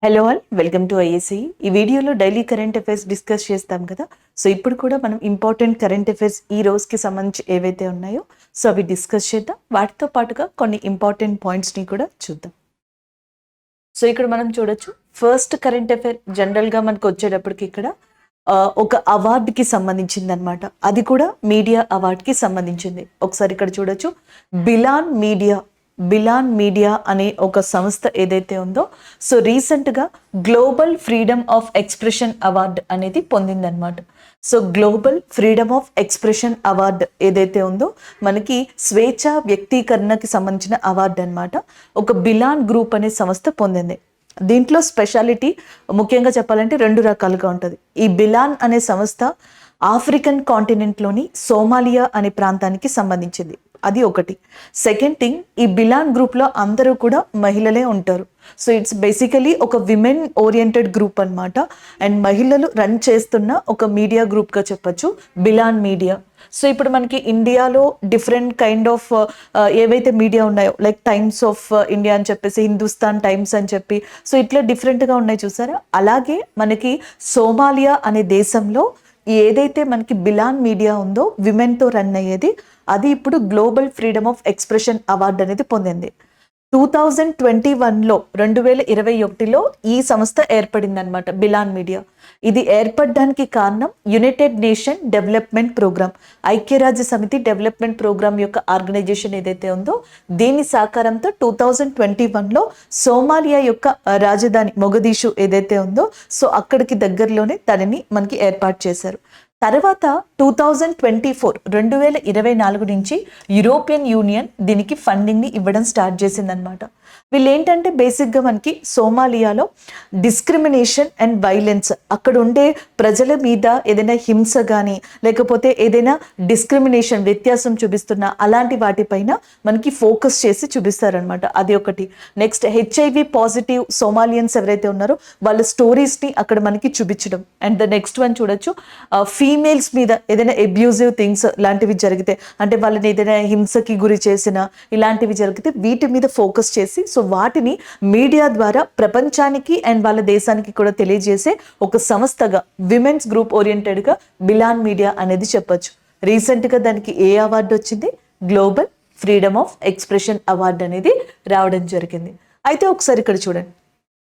Hello all, welcome to IAC. ఈ వీడియోలో daily current affairs discuss చేస్తాం కదా. సో ఇప్పుడు కూడా మనం ఇంపార్టెంట్ కరెంట్ అఫైర్స్ ఈ రోజుకి సంబంధించి ఏవైతే ఉన్నాయో సో అవి డిస్కస్ చేద్దాం. వాటితో పాటుగా కొన్ని ఇంపార్టెంట్ పాయింట్స్ని కూడా చూద్దాం. సో ఇక్కడ మనం చూడొచ్చు, ఫస్ట్ కరెంట్ అఫైర్ జనరల్గా మనకు వచ్చేటప్పటికి ఇక్కడ ఒక అవార్డుకి సంబంధించింది అనమాట. అది కూడా మీడియా అవార్డ్కి సంబంధించింది. ఒకసారి ఇక్కడ చూడొచ్చు, బిలాన్ మీడియా అనే ఒక సంస్థ ఏదైతే ఉందో సో రీసెంట్గా global freedom of expression award అనేది పొందిందనమాట. So global freedom of expression award ఏదైతే ఉందో మనకి స్వేచ్ఛ వ్యక్తీకరణకి సంబంధించిన అవార్డు అనమాట. ఒక బిలాన్ గ్రూప్ అనే సంస్థ పొందింది. దీంట్లో స్పెషాలిటీ ముఖ్యంగా చెప్పాలంటే రెండు రకాలుగా ఉంటుంది. ఈ బిలాన్ అనే సంస్థ ఆఫ్రికన్ కాంటినెంట్లోని సోమాలియా అనే ప్రాంతానికి సంబంధించింది. అది ఒకటి. సెకండ్ థింగ్, ఈ బిలాన్ గ్రూప్లో అందరూ కూడా మహిళలే ఉంటారు. సో ఇట్స్ బేసికలీ ఒక విమెన్ ఓరియంటెడ్ గ్రూప్ అనమాట. అండ్ మహిళలు రన్ చేస్తున్న ఒక మీడియా గ్రూప్గా చెప్పచ్చు బిలాన్ మీడియా. సో ఇప్పుడు మనకి ఇండియాలో డిఫరెంట్ కైండ్ ఆఫ్ ఏవైతే మీడియా ఉన్నాయో, లైక్ టైమ్స్ ఆఫ్ ఇండియా అని చెప్పేసి, హిందుస్థాన్ టైమ్స్ అని చెప్పి, సో ఇట్లా డిఫరెంట్గా ఉన్నాయి చూసారా. అలాగే మనకి సోమాలియా అనే దేశంలో ఏదైతే మనకి బిలాన్ మీడియా ఉందో విమెన్తో రన్ అయ్యేది, అది ఇప్పుడు global freedom of expression award అనేది పొందింది. 2021లో 2021లో ఈ సంస్థ ఏర్పడింది అనమాట, బిలాన్ మీడియా. ఇది ఏర్పడడానికి కారణం యునైటెడ్ నేషన్ డెవలప్మెంట్ ప్రోగ్రామ్, ఐక్యరాజ్య సమితి డెవలప్మెంట్ ప్రోగ్రామ్ యొక్క ఆర్గనైజేషన్ ఏదైతే ఉందో దీని సహకారంతో 2021లో సోమాలియా యొక్క రాజధాని మొగదీషు ఏదైతే ఉందో సో అక్కడికి దగ్గరలోనే దానిని మనకి ఏర్పాటు చేశారు. తర్వాత 2024 నుంచి యూరోపియన్ యూనియన్ దీనికి ఫండింగ్ని ఇవ్వడం స్టార్ట్ చేసిందనమాట. వీళ్ళు ఏంటంటే బేసిక్గా మనకి సోమాలియాలో డిస్క్రిమినేషన్ అండ్ వైలెన్స్, అక్కడ ఉండే ప్రజల మీద ఏదైనా హింస కానీ లేకపోతే ఏదైనా డిస్క్రిమినేషన్ వ్యత్యాసం చూపిస్తున్నా అలాంటి వాటిపైన మనకి ఫోకస్ చేసి చూపిస్తారనమాట. అది ఒకటి. నెక్స్ట్, HIV పాజిటివ్ సోమాలియన్స్ ఎవరైతే ఉన్నారో వాళ్ళ స్టోరీస్ని అక్కడ మనకి చూపించడం. అండ్ ద నెక్స్ట్ వన్ చూడొచ్చు, ఫీమేల్స్ మీద ఏదైనా అబ్యూజివ్ థింగ్స్ లాంటివి జరిగితే, అంటే వాళ్ళని ఏదైనా హింసకి గురి చేసిన ఇలాంటివి జరిగితే వీటి మీద ఫోకస్ చేసి సో వాటిని మీడియా ద్వారా ప్రపంచానికి అండ్ వాళ్ళ దేశానికి కూడా తెలియజేసే ఒక సంస్థగా విమెన్స్ గ్రూప్ ఓరియంటెడ్గా బిలాన్ మీడియా అనేది చెప్పొచ్చు. రీసెంట్గా దానికి ఏ అవార్డు వచ్చింది? Global freedom of expression award అనేది రావడం జరిగింది. అయితే ఒకసారి ఇక్కడ చూడండి,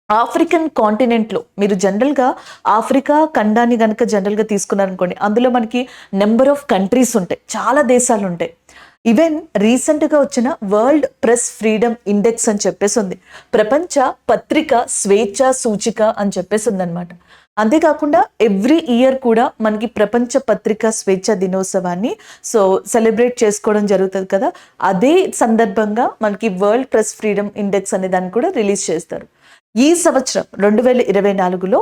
ఆఫ్రికన్ కాంటినెంట్లో మీరు జనరల్గా ఆఫ్రికా ఖండాన్ని కనుక జనరల్గా తీసుకున్నారనుకోండి, అందులో మనకి నెంబర్ ఆఫ్ కంట్రీస్ ఉంటాయి, చాలా దేశాలు ఉంటాయి. ఈవెన్ రీసెంట్గా వచ్చిన వరల్డ్ ప్రెస్ ఫ్రీడమ్ ఇండెక్స్ అని చెప్పేసి ఉంది, ప్రపంచ పత్రిక స్వేచ్ఛ సూచిక అని చెప్పేసి ఉందన్నమాట. అంతేకాకుండా ఎవ్రీ ఇయర్ కూడా మనకి ప్రపంచ పత్రికా స్వేచ్ఛ దినోత్సవాన్ని సో సెలబ్రేట్ చేసుకోవడం జరుగుతుంది కదా. అదే సందర్భంగా మనకి వరల్డ్ ప్రెస్ ఫ్రీడమ్ ఇండెక్స్ అనే దాన్ని కూడా రిలీజ్ చేస్తారు. ఈ సంవత్సరం 2024లో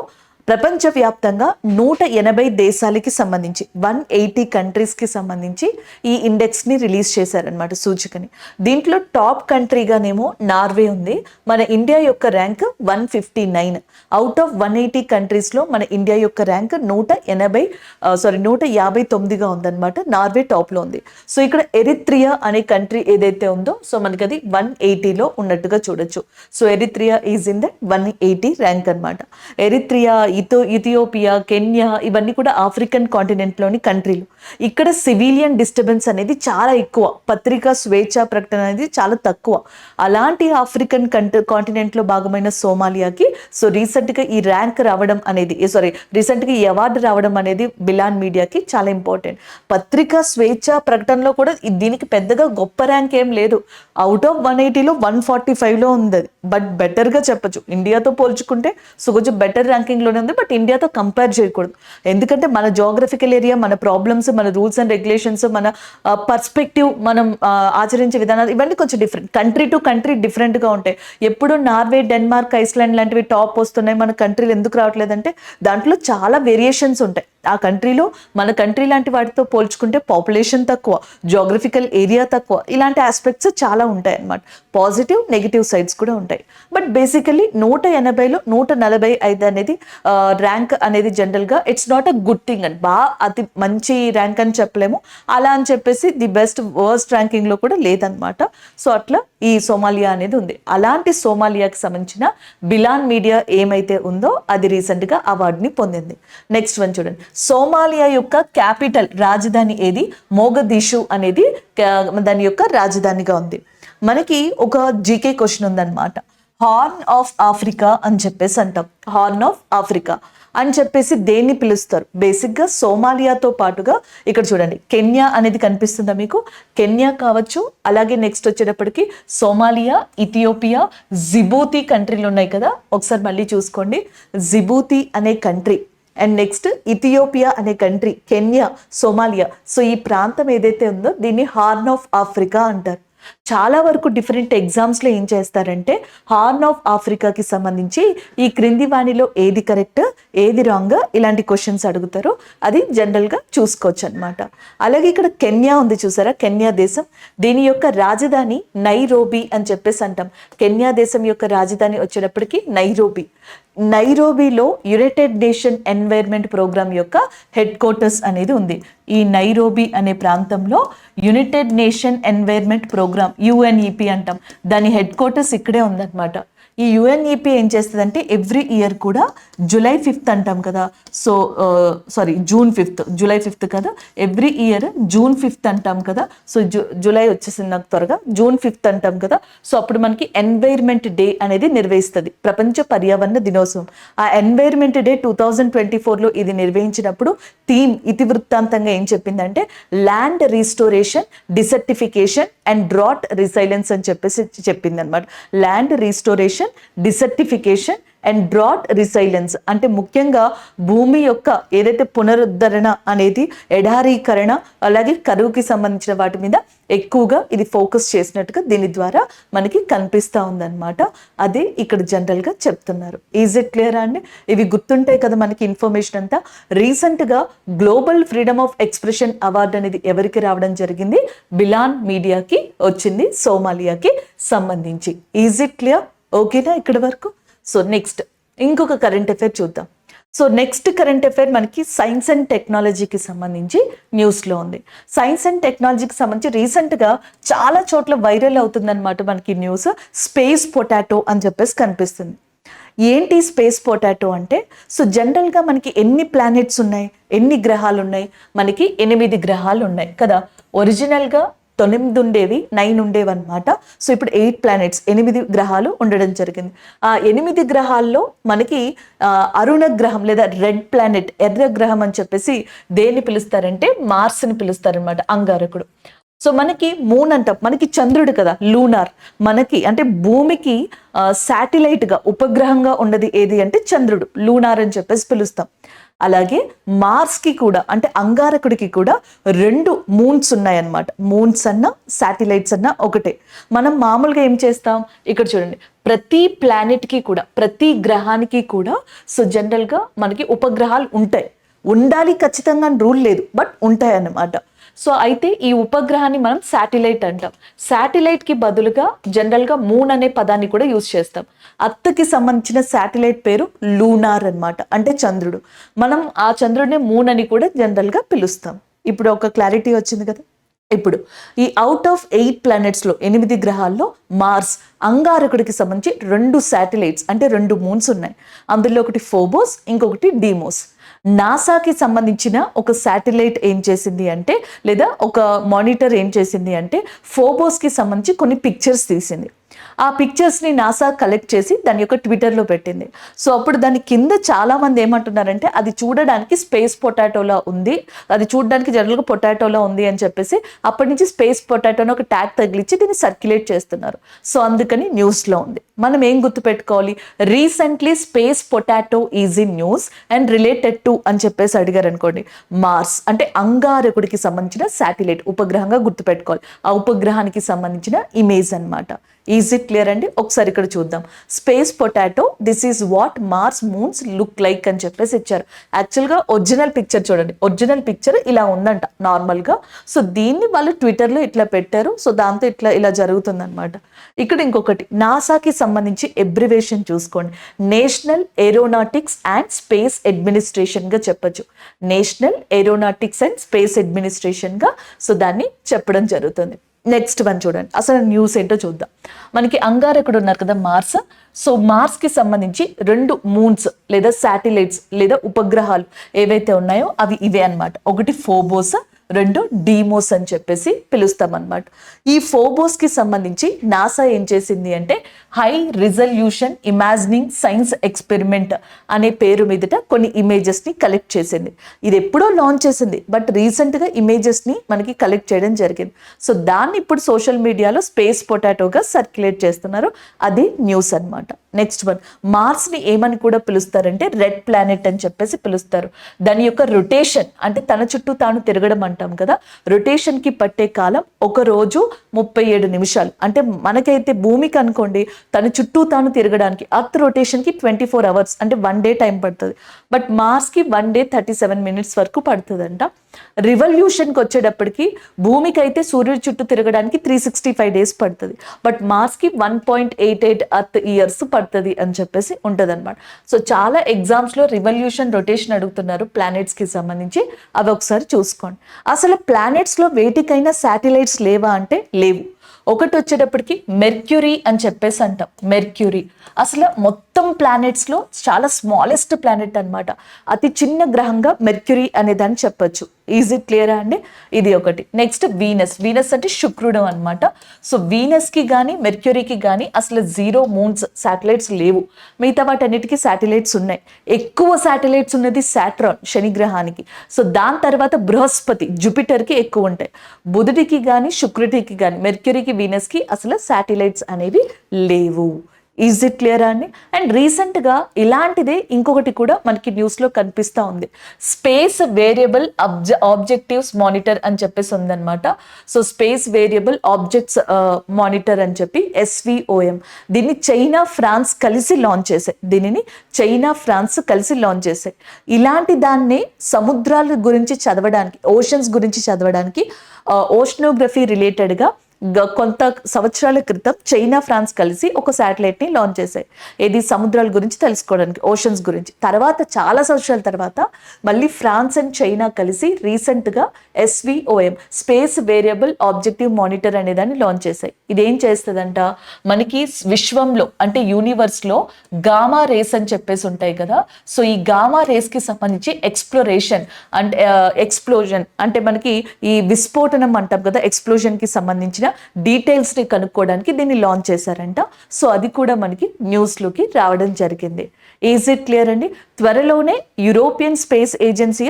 ప్రపంచవ్యాప్తంగా 180 దేశాలకి సంబంధించి 180 కంట్రీస్కి సంబంధించి ఈ ఇండెక్స్ని రిలీజ్ చేశారనమాట, సూచికని. దీంట్లో టాప్ కంట్రీగానేమో నార్వే ఉంది. మన ఇండియా యొక్క ర్యాంక్ 159. అవుట్ ఆఫ్ 180 కంట్రీస్లో మన ఇండియా యొక్క ర్యాంక్ 159గా ఉందన్నమాట. నార్వే టాప్లో ఉంది. సో ఇక్కడ ఎరిత్రియా అనే కంట్రీ ఏదైతే ఉందో సో మనకి అది 180లో ఉన్నట్టుగా చూడొచ్చు. So Eritrea is in the 180 rank అనమాట. ఎరిత్రియా, ఇథియోపియా, కెన్యా ఇవన్నీ కూడా ఆఫ్రికన్ కాంటినెంట్లోని కంట్రీలు. ఇక్కడ సివిలియన్ డిస్టర్బెన్స్ అనేది చాలా ఎక్కువ, పత్రికా స్వేచ్ఛ ప్రకటన అనేది చాలా తక్కువ. అలాంటి ఆఫ్రికన్ కాంటినెంట్లో భాగమైన సోమాలియాకి సో రీసెంట్గా ఈ ర్యాంక్ రావడం అనేది రీసెంట్గా ఈ అవార్డు రావడం అనేది బిలాన్ మీడియాకి చాలా ఇంపార్టెంట్. పత్రికా స్వేచ్ఛ ప్రకటనలో కూడా దీనికి పెద్దగా గొప్ప ర్యాంక్ ఏం లేదు. అవుట్ ఆఫ్ 180లో 145లో ఉంది. బట్ బెటర్గా చెప్పచ్చు, ఇండియాతో పోల్చుకుంటే సో కొంచెం బెటర్ ర్యాంకింగ్లోనే ఉంది. బట్ ఇండియాతో కంపేర్ చేయకూడదు, ఎందుకంటే మన జోగ్రఫికల్ ఏరియా, మన ప్రాబ్లమ్స్, మన రూల్స్ అండ్ రెగ్యులేషన్స్, మన పర్స్పెక్టివ్, మనం ఆచరించే విధానాలు ఇవన్నీ కొంచెం డిఫరెంట్. కంట్రీ టు కంట్రీ డిఫరెంట్గా ఉంటాయి. ఎప్పుడు నార్వే, డెన్మార్క్, ఐస్లాండ్ లాంటివి టాప్ వస్తున్నాయి, మన కంట్రీలు ఎందుకు రావట్లేదంటే దాంట్లో చాలా వేరియేషన్స్ ఉంటాయి. ఆ కంట్రీలో మన కంట్రీ లాంటి వాటితో పోల్చుకుంటే పాపులేషన్ తక్కువ, జోగ్రఫికల్ ఏరియా తక్కువ, ఇలాంటి ఆస్పెక్ట్స్ చాలా ఉంటాయి అన్నమాట. పాజిటివ్ నెగిటివ్ సైడ్స్ కూడా ఉంటాయి. బట్ బేసికలీ 180లో 145 అనేది ర్యాంక్ అనేది జనరల్గా it's not a good thing and అతి మంచి ర్యాంక్ అని చెప్పలేము, అలా అని చెప్పేసి ది బెస్ట్ వర్స్ట్ ర్యాంకింగ్లో కూడా లేదనమాట. సో అట్లా ఈ సోమాలియా అనేది ఉంది. అలాంటి సోమాలియాకి సంబంధించిన బిలాన్ మీడియా ఏమైతే ఉందో అది రీసెంట్గా అవార్డుని పొందింది. నెక్స్ట్ వన్ చూడండి, సోమాలియా యొక్క క్యాపిటల్ రాజధాని ఏది? మోగదీషు అనేది దాని యొక్క రాజధానిగా ఉంది. మనకి ఒక జీకే క్వశ్చన్ ఉందన్నమాట. హార్న్ ఆఫ్ ఆఫ్రికా అని చెప్పేసి అంటాం. హార్న్ ఆఫ్ ఆఫ్రికా అని చెప్పేసి దేన్ని పిలుస్తారు? బేసిక్గా సోమాలియాతో పాటుగా ఇక్కడ చూడండి కెన్యా అనేది కనిపిస్తుందా మీకు? కెన్యా కావచ్చు, అలాగే నెక్స్ట్ వచ్చేటప్పటికి సోమాలియా, ఇథియోపియా, జిబూతి కంట్రీలు ఉన్నాయి కదా, ఒకసారి మళ్ళీ చూసుకోండి. జిబూతి అనే కంట్రీ అండ్ నెక్స్ట్ ఇథియోపియా అనే కంట్రీ, కెన్యా, సోమాలియా. సో ఈ ప్రాంతం ఏదైతే ఉందో దీన్ని హార్న్ ఆఫ్ ఆఫ్రికా అంటారు. చాలా వరకు డిఫరెంట్ ఎగ్జామ్స్లో ఏం చేస్తారంటే హార్న్ ఆఫ్ ఆఫ్రికాకి సంబంధించి ఈ క్రింది వాణిలో ఏది కరెక్ట్ ఏది రాంగ్ ఇలాంటి క్వశ్చన్స్ అడుగుతారు. అది జనరల్గా చూసుకోవచ్చు అనమాట. అలాగే ఇక్కడ కెన్యా ఉంది చూసారా, కెన్యా దేశం, దీని యొక్క రాజధాని నైరోబీ అని చెప్పేసి అంటాం. కెన్యా దేశం యొక్క రాజధాని వచ్చేటప్పటికి నైరోబీ. నైరోబీలో యునైటెడ్ నేషన్ ఎన్వైర్న్మెంట్ ప్రోగ్రామ్ యొక్క హెడ్ క్వార్టర్స్ అనేది ఉంది. ఈ నైరోబీ అనే ప్రాంతంలో United Nation environment programme UNEP అంటాం, దాని హెడ్ క్వార్టర్స్ ఇక్కడే ఉందన్నమాట. ఈ యుఎన్ఈపి ఏం చేస్తుందంటే ఎవ్రీ ఇయర్ కూడా జూలై 5th అంటాం కదా, so June 5th, July 5th కదా, ఎవ్రీ ఇయర్ జూన్ 5th అంటాం కదా. సో జూలై వచ్చేసింది నాకు త్వరగా, జూన్ 5th అంటాం కదా. సో అప్పుడు మనకి ఎన్వైర్న్మెంట్ డే అనేది నిర్వహిస్తుంది, ప్రపంచ పర్యావరణ దినోత్సవం. ఆ ఎన్వైర్న్మెంట్ డే 2024లో ఇది నిర్వహించినప్పుడు థీమ్ ఇతివృత్తాంతంగా ఏం చెప్పిందంటే land restoration, desertification and drought resilience అని చెప్పేసి చెప్పింది అనమాట. Land restoration, desertification and drought resilience అంటే ముఖ్యంగా భూమి యొక్క ఏదైతే పునరుద్ధరణ అనేది, ఎడారీకరణ, అలాగే కరువుకి సంబంధించిన వాటి మీద ఎక్కువగా ఇది ఫోకస్ చేసినట్టుగా దీని ద్వారా మనకి కనిపిస్తూ ఉందన్నమాట. అదే ఇక్కడ జనరల్గా చెప్తున్నారు. ఈజ్ ఇట్ క్లియర్ అండి? ఇవి గుర్తుంటాయి కదా మనకి ఇన్ఫర్మేషన్ అంతా. రీసెంట్గా global freedom of expression award అనేది ఎవరికి రావడం జరిగింది? బిలాన్ మీడియాకి వచ్చింది, సోమాలియాకి సంబంధించి. Is it clear? ఓకేనా ఇక్కడ వరకు? సో నెక్స్ట్ ఇంకొక కరెంట్ అఫైర్ చూద్దాం. సో నెక్స్ట్ కరెంట్ అఫైర్ మనకి సైన్స్ అండ్ టెక్నాలజీకి సంబంధించి న్యూస్లో ఉంది. సైన్స్ అండ్ టెక్నాలజీకి సంబంధించి రీసెంట్గా చాలా చోట్ల వైరల్ అవుతుందన్నమాట మనకి న్యూస్. స్పేస్ పొటాటో అని చెప్పేసి కనిపిస్తుంది. ఏంటి స్పేస్ పొటాటో అంటే? సో జనరల్గా మనకి ఎన్ని ప్లానెట్స్ ఉన్నాయి, ఎన్ని గ్రహాలు ఉన్నాయి? మనకి 8 గ్రహాలు ఉన్నాయి కదా. ఒరిజినల్గా 9 ఉండేవి, 9 ఉండేవి అనమాట. సో ఇప్పుడు 8 ప్లానెట్స్, 8 గ్రహాలు ఉండడం జరిగింది. ఆ 8 గ్రహాల్లో మనకి అరుణ గ్రహం లేదా రెడ్ ప్లానెట్, ఎర్ర గ్రహం అని చెప్పేసి దేన్ని పిలుస్తారంటే మార్స్ని పిలుస్తారనమాట, అంగారకుడు. సో మనకి మూన్ అంటాం, మనకి చంద్రుడు కదా లూనార్, మనకి అంటే భూమికి శాటిలైట్గా ఉపగ్రహంగా ఉన్నది ఏది అంటే చంద్రుడు, లూనార్ అని చెప్పేసి పిలుస్తాం. అలాగే మార్స్కి కూడా అంటే అంగారకుడికి కూడా 2 మూన్స్ ఉన్నాయన్నమాట. మూన్స్ అన్న శాటిలైట్స్ అన్న ఒకటే. మనం మామూలుగా ఏం చేస్తాం, ఇక్కడ చూడండి ప్రతి ప్లానెట్కి కూడా ప్రతి గ్రహానికి కూడా సో జనరల్గా మనకి ఉపగ్రహాలు ఉంటాయి, ఉండాలి ఖచ్చితంగా రూల్ లేదు, బట్ ఉంటాయి అన్నమాట. సో అయితే ఈ ఉపగ్రహాన్ని మనం శాటిలైట్ అంటాం. శాటిలైట్కి బదులుగా జనరల్గా మూన్ అనే పదాన్ని కూడా యూజ్ చేస్తాం. అత్తకి సంబంధించిన శాటిలైట్ పేరు లూనార్ అన్నమాట, అంటే చంద్రుడు. మనం ఆ చంద్రుడిని మూన్ అని కూడా జనరల్గా పిలుస్తాం. ఇప్పుడు ఒక క్లారిటీ వచ్చింది కదా. ఇప్పుడు ఈ అవుట్ ఆఫ్ 8 ప్లానెట్స్లో 8 గ్రహాల్లో మార్స్ అంగారకుడికి సంబంధించి 2 శాటిలైట్స్ అంటే 2 మూన్స్ ఉన్నాయి. అందులో ఒకటి ఫోబోస్, ఇంకొకటి డీమోస్. నాసాకి సంబంధించిన ఒక శాటిలైట్ ఏం చేసింది అంటే లేదా ఒక మానిటర్ ఏం చేసింది అంటే ఫోబోస్కి సంబంధించి కొన్ని పిక్చర్స్ తీసింది. ఆ పిక్చర్స్ని నాసా కలెక్ట్ చేసి దాని యొక్క ట్విట్టర్లో పెట్టింది. సో అప్పుడు దాని కింద చాలామంది ఏమంటున్నారంటే అది చూడడానికి స్పేస్ పొటాటోలా ఉంది, అది చూడడానికి జనరల్గా పొటాటోలా ఉంది అని చెప్పేసి అప్పటి నుంచి స్పేస్ పొటాటోని ఒక ట్యాగ్ తగిలించి దీన్ని సర్క్యులేట్ చేస్తున్నారు. సో అందుకని న్యూస్లో ఉంది. మనం ఏం గుర్తుపెట్టుకోవాలి, recently space potato is in news and related to అని చెప్పేసి అడిగారు అనుకోండి, మార్స్ అంటే అంగారకుడికి సంబంధించిన శాటిలైట్ ఉపగ్రహంగా గుర్తుపెట్టుకోవాలి. ఆ ఉపగ్రహానికి సంబంధించిన ఇమేజ్ అన్నమాట. ఈజ్ ఇట్ క్లియర్ అండి? ఒకసారి ఇక్కడ చూద్దాం. Space potato, this is what Mars moons look like అని చెప్పేసి ఇచ్చారు. యాక్చువల్గా ఒరిజినల్ పిక్చర్ చూడండి, ఒరిజినల్ పిక్చర్ ఇలా ఉందంట నార్మల్గా. సో దీన్ని వాళ్ళు ట్విట్టర్లో ఇట్లా పెట్టారు. సో దాంతో ఇలా జరుగుతుందన్నమాట. ఇక్కడ ఇంకొకటి నాసాకి సంబంధించి ఎబ్రివేషన్ చూసుకోండి. నేషనల్ ఏరోనాటిక్స్ అండ్ స్పేస్ అడ్మినిస్ట్రేషన్గా చెప్పచ్చు. నేషనల్ ఏరోనాటిక్స్ అండ్ స్పేస్ అడ్మినిస్ట్రేషన్గా సో దాన్ని చెప్పడం జరుగుతుంది. నెక్స్ట్ వన్ చూడండి, అసలు న్యూస్ ఏంటో చూద్దాం. మనకి అంగారకుడు ఉన్నారు కదా మార్స్. సో మార్స్కి సంబంధించి 2 మూన్స్ లేదా శాటిలైట్స్ లేదా ఉపగ్రహాలు ఏవైతే ఉన్నాయో అవి ఇవే అనమాట. ఒకటి ఫోబోస్, 2 డీమోస్ అని చెప్పేసి పిలుస్తాం అనమాట. ఈ ఫోబోస్కి సంబంధించి నాసా ఏం చేసింది అంటే high resolution imagining science experiment అనే పేరు మీదట కొన్ని ఇమేజెస్ని కలెక్ట్ చేసింది. ఇది ఎప్పుడో లాంచ్ చేసింది, బట్ రీసెంట్గా ఇమేజెస్ని మనకి కలెక్ట్ చేయడం జరిగింది. సో దాన్ని ఇప్పుడు సోషల్ మీడియాలో స్పేస్ పొటాటోగా సర్క్యులేట్ చేస్తున్నారు. అది న్యూస్ అనమాట. నెక్స్ట్ వన్, మార్స్ని ఏమని కూడా పిలుస్తారంటే రెడ్ ప్లానెట్ అని చెప్పేసి పిలుస్తారు. దాని యొక్క రొటేషన్ అంటే తన చుట్టూ తాను తిరగడం అంటాం కదా, రొటేషన్కి పట్టే కాలం 1 రోజు 37 నిమిషాలు. అంటే మనకైతే భూమికి అనుకోండి తన చుట్టూ తాను తిరగడానికి అర్త్ రొటేషన్కి 24 అవర్స్ అంటే 1 డే టైం పడుతుంది. బట్ మార్స్కి 1 డే 37 మినిట్స్ వరకు పడుతుందంట. రివల్యూషన్కి వచ్చేటప్పటికి భూమికి అయితే సూర్యుడి చుట్టూ తిరగడానికి 365 డేస్ పడుతుంది. బట్ మార్స్కి 1.88 అర్త్ ఇయర్స్ పడుతుంది అని చెప్పేసి ఉంటుంది అనమాట. సో చాలా ఎగ్జామ్స్లో రివల్యూషన్, రొటేషన్ అడుగుతున్నారు ప్లానెట్స్కి సంబంధించి. అవి ఒకసారి చూసుకోండి. అసలు ప్లానెట్స్లో వేటికైనా శాటిలైట్స్ లేవా అంటే లేవు. ఒకటి వచ్చేటప్పటికి మెర్క్యూరీ అని చెప్పేసి అంటాం. మెర్క్యూరీ అసలు మొత్తం ప్లానెట్స్లో చాలా స్మాలెస్ట్ ప్లానెట్ అనమాట. అతి చిన్న గ్రహంగా మెర్క్యూరీ అనేదాన్ని చెప్పొచ్చు. ఈజ్ ఇట్ క్లియరా అండి? ఇది ఒకటి. Next Venus. వీనస్ అంటే శుక్రుడు అనమాట. సో వీనస్కి కానీ మెర్క్యూరీకి కానీ అసలు 0 మూన్స్ శాటిలైట్స్ లేవు. మిగతా వాటన్నిటికీ శాటిలైట్స్ ఉన్నాయి. ఎక్కువ శాటిలైట్స్ ఉన్నది సాట్రాన్, శని గ్రహానికి. సో దాని తర్వాత బృహస్పతి, జూపిటర్కి ఎక్కువ ఉంటాయి. బుధుడికి కానీ శుక్రుడికి కానీ మెర్క్యూరీకి వీనస్కి అసలు శాటిలైట్స్ అనేవి లేవు. ఈజ్ ఇట్ క్లియర్ అండి? అండ్ రీసెంట్గా ఇలాంటిదే ఇంకొకటి కూడా మనకి న్యూస్లో కనిపిస్తూ ఉంది. స్పేస్ వేరియబుల్ ఆబ్జెక్టివ్స్ మానిటర్ అని చెప్పేసి ఉందన్నమాట. So space variable objects monitor అని చెప్పి SVOM. దీన్ని చైనా, ఫ్రాన్స్ కలిసి లాంచ్ చేశాయి. ఇలాంటి దాన్ని సముద్రాల గురించి చదవడానికి, ఓషన్స్ గురించి చదవడానికి, ఓషనోగ్రఫీ రిలేటెడ్గా కొంత సంవత్సరాల క్రితం చైనా, ఫ్రాన్స్ కలిసి ఒక శాటిలైట్ని లాంచ్ చేశాయి. ఏది సముద్రాల గురించి తెలుసుకోవడానికి, ఓషన్స్ గురించి. తర్వాత చాలా సంవత్సరాల తర్వాత మళ్ళీ ఫ్రాన్స్ అండ్ చైనా కలిసి రీసెంట్గా SVOM, space variable objective monitor అనేదాన్ని లాంచ్ చేశాయి. ఇదేం చేస్తుందంట, మనకి విశ్వంలో అంటే యూనివర్స్లో గామా రేస్ అని చెప్పేసి ఉంటాయి కదా. సో ఈ గామా రేస్కి సంబంధించి ఎక్స్ప్లోజన్ అంటే మనకి ఈ విస్ఫోటనం అంటాం కదా, ఎక్స్ప్లోజన్కి సంబంధించిన డీటెయిల్స్ని కనుక్కోవడానికి దీన్ని లాంచ్ చేశారంట. సో అది కూడా మనకి న్యూస్లోకి రావడం జరిగింది. ఈజ్ ఇట్ క్లియర్ అండి? త్వరలోనే European space agency,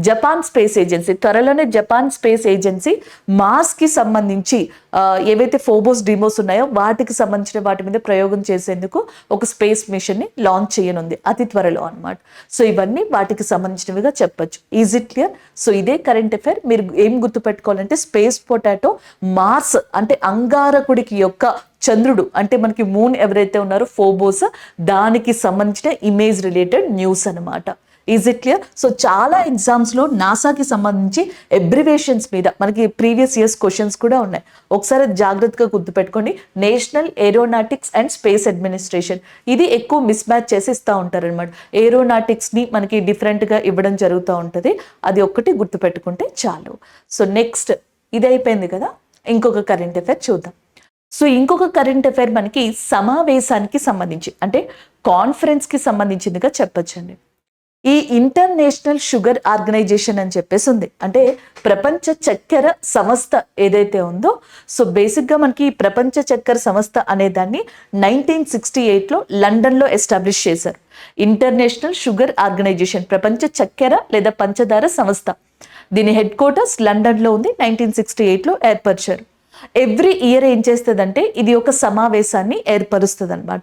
Japan space agency, త్వరలోనే జపాన్ స్పేస్ ఏజెన్సీ మార్స్కి సంబంధించి ఏవైతే ఫోబోస్, డీమోస్ ఉన్నాయో వాటికి సంబంధించిన వాటి మీద ప్రయోగం చేసేందుకు ఒక స్పేస్ మిషన్ని లాంచ్ చేయనుంది అతి త్వరలో అనమాట. సో ఇవన్నీ వాటికి సంబంధించినవిగా చెప్పచ్చు. Is it clear? సో ఇదే కరెంట్ అఫైర్. మీరు ఏం గుర్తుపెట్టుకోవాలంటే స్పేస్ పొటాటో, మార్స్ అంటే అంగారకుడికి యొక్క చంద్రుడు అంటే మనకి మూన్ ఎవరైతే ఉన్నారో ఫోబోస్, దానికి సంబంధించిన ఇమేజ్ రిలేటెడ్ న్యూస్ అనమాట. Is it clear? సో చాలా ఎగ్జామ్స్లో నాసాకి సంబంధించి ఎబ్రివేషన్స్ మీద మనకి ప్రీవియస్ ఇయర్స్ క్వశ్చన్స్ కూడా ఉన్నాయి. ఒకసారి జాగ్రత్తగా గుర్తుపెట్టుకోండి. National aeronautics and space administration, ఇది ఎక్కువ మిస్ మ్యాచ్ చేసి ఇస్తూ ఉంటారు అనమాట. ఏరోనాటిక్స్ని మనకి డిఫరెంట్గా ఇవ్వడం జరుగుతూ ఉంటుంది. అది ఒక్కటి గుర్తుపెట్టుకుంటే చాలు. సో నెక్స్ట్ ఇది అయిపోయింది కదా, ఇంకొక కరెంట్ అఫైర్ చూద్దాం. సో ఇంకొక కరెంట్ అఫైర్ మనకి సమావేశానికి సంబంధించి అంటే కాన్ఫరెన్స్కి సంబంధించిందిగా చెప్పొచ్చండి. ఈ ఇంటర్నేషనల్ షుగర్ ఆర్గనైజేషన్ అని చెప్పేసి ఉంది. అంటే ప్రపంచ చక్కెర సంస్థ ఏదైతే ఉందో, సో బేసిక్గా మనకి ప్రపంచ చక్కెర సంస్థ అనే దాన్ని 1968లో లండన్లో ఎస్టాబ్లిష్ చేశారు. ఇంటర్నేషనల్ షుగర్ ఆర్గనైజేషన్, ప్రపంచ చక్కెర లేదా పంచదార సంస్థ. దీని హెడ్ క్వార్టర్స్ లండన్లో ఉంది. 1968లో ఏర్పరిచారు. ఎవ్రీ ఇయర్ ఏం చేస్తుందంటే ఇది ఒక సమావేశాన్ని ఏర్పరుస్తుంది అనమాట.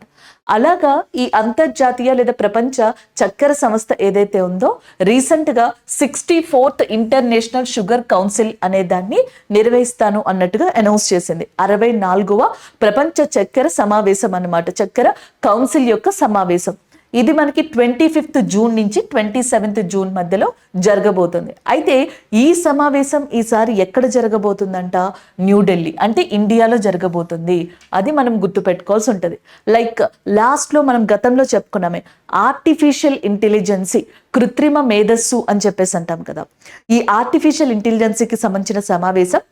అలాగా ఈ అంతర్జాతీయ లేదా ప్రపంచ చక్కెర సంస్థ ఏదైతే ఉందో రీసెంట్గా 64th ఇంటర్నేషనల్ షుగర్ కౌన్సిల్ అనే దాన్ని నిర్వహిస్తాను అన్నట్టుగా అనౌన్స్ చేసింది. 64వ ప్రపంచ చక్కెర సమావేశం అన్నమాట, చక్కెర కౌన్సిల్ యొక్క సమావేశం. ఇది మనకి 25th జూన్ నుంచి 27th జూన్ మధ్యలో జరగబోతుంది. అయితే ఈ సమావేశం ఈసారి ఎక్కడ జరగబోతుందంట? న్యూఢిల్లీ, అంటే ఇండియాలో జరగబోతుంది. అది మనం గుర్తుపెట్టుకోవాల్సి ఉంటుంది. లైక్ లాస్ట్లో మనం గతంలో చెప్పుకున్నామే ఆర్టిఫిషియల్ ఇంటెలిజెన్సీ, కృత్రిమ మేధస్సు అని చెప్పేసి అంటాం కదా. ఈ ఆర్టిఫిషియల్ ఇంటెలిజెన్సీకి సంబంధించిన సమావేశం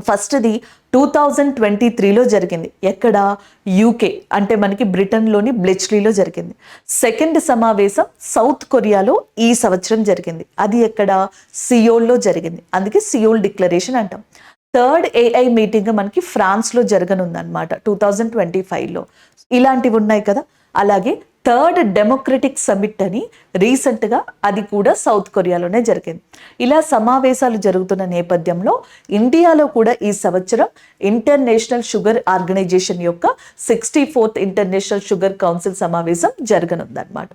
ఫస్ట్ది 2023లో జరిగింది. ఎక్కడ? యూకే, అంటే మనకి బ్రిటన్లోని బ్లెచ్లీలో జరిగింది. సెకండ్ సమావేశం సౌత్ కొరియాలో ఈ సంవత్సరం జరిగింది. అది ఎక్కడ? సియోల్లో జరిగింది. అందుకే సియోల్ డిక్లరేషన్ అంటాం. థర్డ్ AI మీటింగ్ మనకి ఫ్రాన్స్లో జరగనుందన్నమాట 2025లో. ఇలాంటివి ఉన్నాయి కదా. అలాగే థర్డ్ డెమోక్రటిక్ సమిట్ అని రీసెంట్గా అది కూడా సౌత్ కొరియాలోనే జరిగింది. ఇలా సమావేశాలు జరుగుతున్న నేపథ్యంలో ఇండియాలో కూడా ఈ సంవత్సరం ఇంటర్నేషనల్ షుగర్ ఆర్గనైజేషన్ యొక్క 64th ఇంటర్నేషనల్ షుగర్ కౌన్సిల్ సమావేశం జరగనుందన్నమాట.